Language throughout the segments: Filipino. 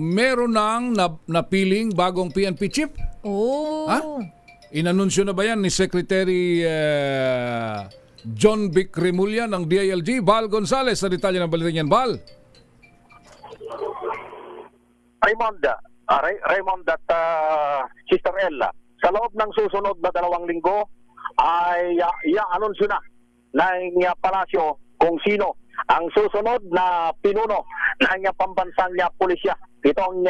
meron nang napiling bagong PNP chief? Oh. Ha? Inanunsyo na ba yan ni Secretary John Vic Remulla ng DILG? Val Gonzales, sa detalye ng balita niyan, Val. Raymond at Sister Ella, sa loob ng susunod na 2 linggo ay i-anunsyo na ng palasyo kung sino ang susunod na pinuno ng pambansang pulisya. Itong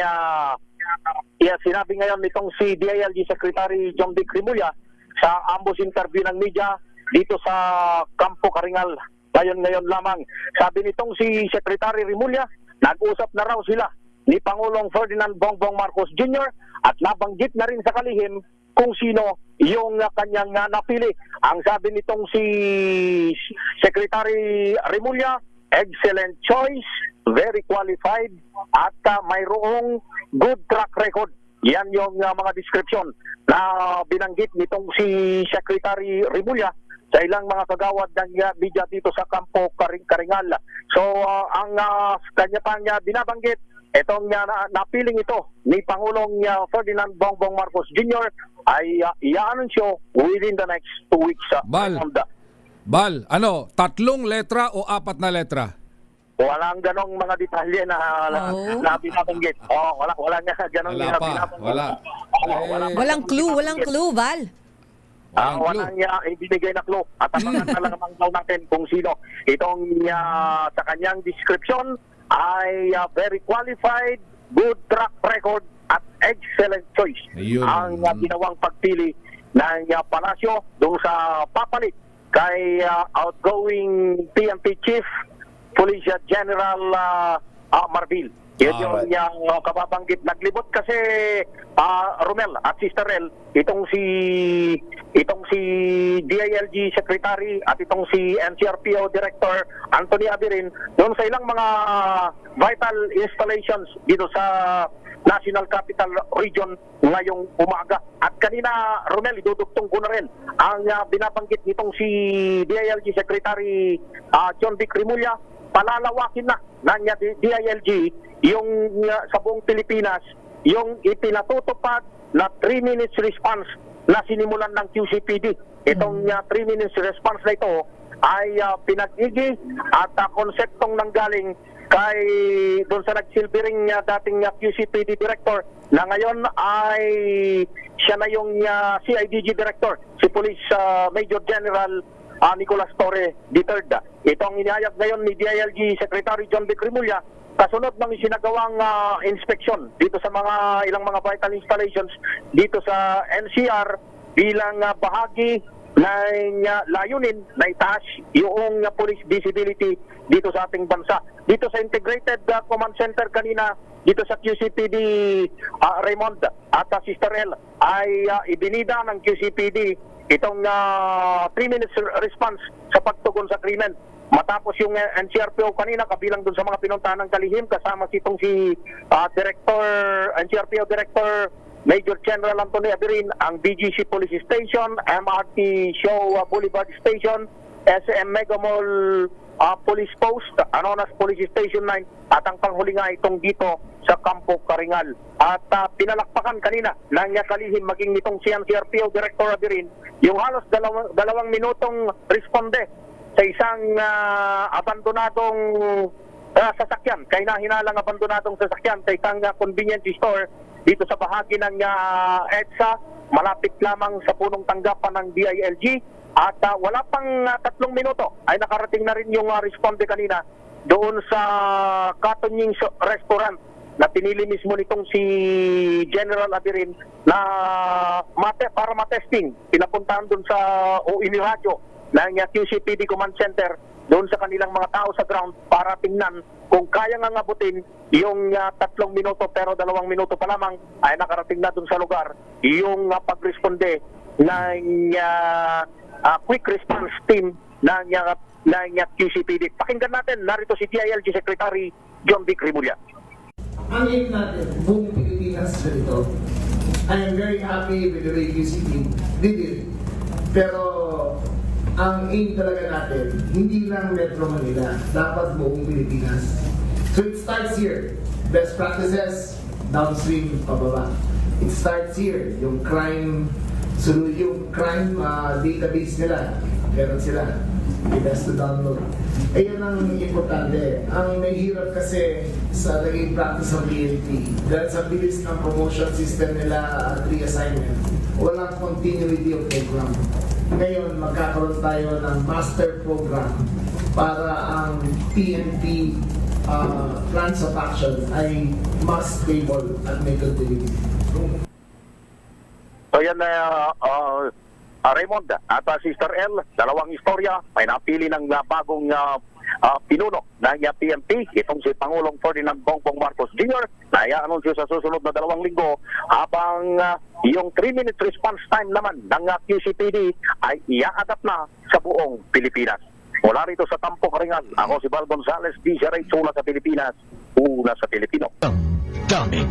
sinabi ngayon nitong si DILG Secretary John Vic Remulla sa ambos interview ng media dito sa Campo Karingal. Ngayon lamang, sabi nitong si Secretary Remulla, nag-usap na raw sila ni Pangulong Ferdinand Bongbong Marcos Jr. at nabanggit na rin sa kalihim kung sino yung kanyang napili. Ang sabi nitong si Secretary Remulla, excellent choice, very qualified, at mayroong good track record. Yan yung mga description na binanggit nitong si Secretary Remulla sa ilang mga kagawad ng media dito sa Campo Karingal. So ang kanya pang binabanggit, itong napiling ito ni Pangulong Ferdinand Bongbong Marcos Jr. ay i-anunsyo within the next 2 weeks. Bal, 3 letra o 4 na letra? Walang ganong mga detalye na binabanggit. Wala nga ganong binabanggit. Walang clue, Val. Walang ibinigay na clue. At abangan na lang daw natin kung sino. Itong sa kanyang description ay very qualified, good track record, at excellent choice. Ayun. Ang ginawang pagpili ng palasyo doon sa papalit kay outgoing PNP Chief Police General Marbil. Yan yung kababanggit. Naglibot kasi Romel at Sister El, itong si DILG Secretary at itong si NCRPO Director Anthony Abirin doon sa ilang mga vital installations dito sa National Capital Region ngayong umaga. At kanina, Romel, idudugtong ko na rin ang binabanggit nitong si DILG Secretary John Vic Remulla. Palalawakin na ng DILG yung sa buong Pilipinas yung ipinatutupad na 3 minutes response na sinimulan ng QCPD. Itong 3 minutes response na ito ay pinag-igi at konseptong nanggaling kay doon sa nagsilbing dating QCPD Director na ngayon ay siya na yung CIDG Director, si Police Major General Nicolas Torre III. Itong inihayag ngayon ni DILG Secretary John Vic Remulla kasunod ng isinagawang inspeksyon dito sa ilang mga vital installations dito sa NCR bilang bahagi ng layunin na itaas yung police visibility dito sa ating bansa. Dito sa Integrated Command Center kanina, dito sa QCPD Raymond at Sister El ay ibinida ng QCPD itong 3 minutes response sa pagtugon sa krimen. Matapos yung NCRPO kanina, kabilang dun sa mga pinuntahan ng kalihim, kasama si NCRPO Director Major General Anthony Abirin, ang BGC Police Station, MRT Show Boulevard Station, SM Mega Mall Police Post, Anonas Police Station 9, at ang panghuli nga itong dito sa Campo Karingal. At pinalakpakan kanina ng kalihim maging nitong si NCRPO Director Abirin yung halos 2 minutong responde sa isang abandonadong sasakyan. Kaya hinalang abandonadong sasakyan sa isang convenience store dito sa bahagi ng EDSA, malapit lamang sa punong tanggapan ng DILG. At wala pang 3 minuto ay nakarating na rin yung responde kanina doon sa Katunying Restaurant na pinili mismo nitong si General Abirin na para matesting. Pinapuntahan doon sa iniradyo ng QCPD Command Center doon sa kanilang mga tao sa ground para tingnan kung kaya nga ngabutin yung 3 minuto, pero 2 minuto pa lamang ay nakarating na doon sa lugar yung pagresponde ng quick response team ng QCPD. Pakinggan natin, narito si DILG Secretary John Vic Remulla. Ang aim natin, buong Pilipinas dito, I am very happy with the way QCPD did it. Pero ang aim talaga natin, hindi lang Metro Manila, dapat buong Pilipinas. So it starts here. best practices, downstream, pababa. It starts here, yung crime database nila, meron sila. It has to download. Eh yun ang importante. Ang mahirap kasi sa naging practice ng PNP, dahil sa bilis ng promotion system nila at reassignment, walang continuity of program. Ngayon, magkakaroon tayo ng master program para ang PNP plans of action ay mas stable at may continuity. So yan, Raymond at Sister L, dalawang istorya, may napili ng bagong pinuno ng PNP, itong si Pangulong Ferdinand Bongbong Marcos Jr. na i-anunsyo sa susunod na 2 linggo, habang yung 3-minute response time naman ng QCPD ay i-adapt na sa buong Pilipinas. Mula rito sa Tampok Ringan, ako si Val Gonzales, DZRH, una sa Pilipinas, una sa Pilipino. Daming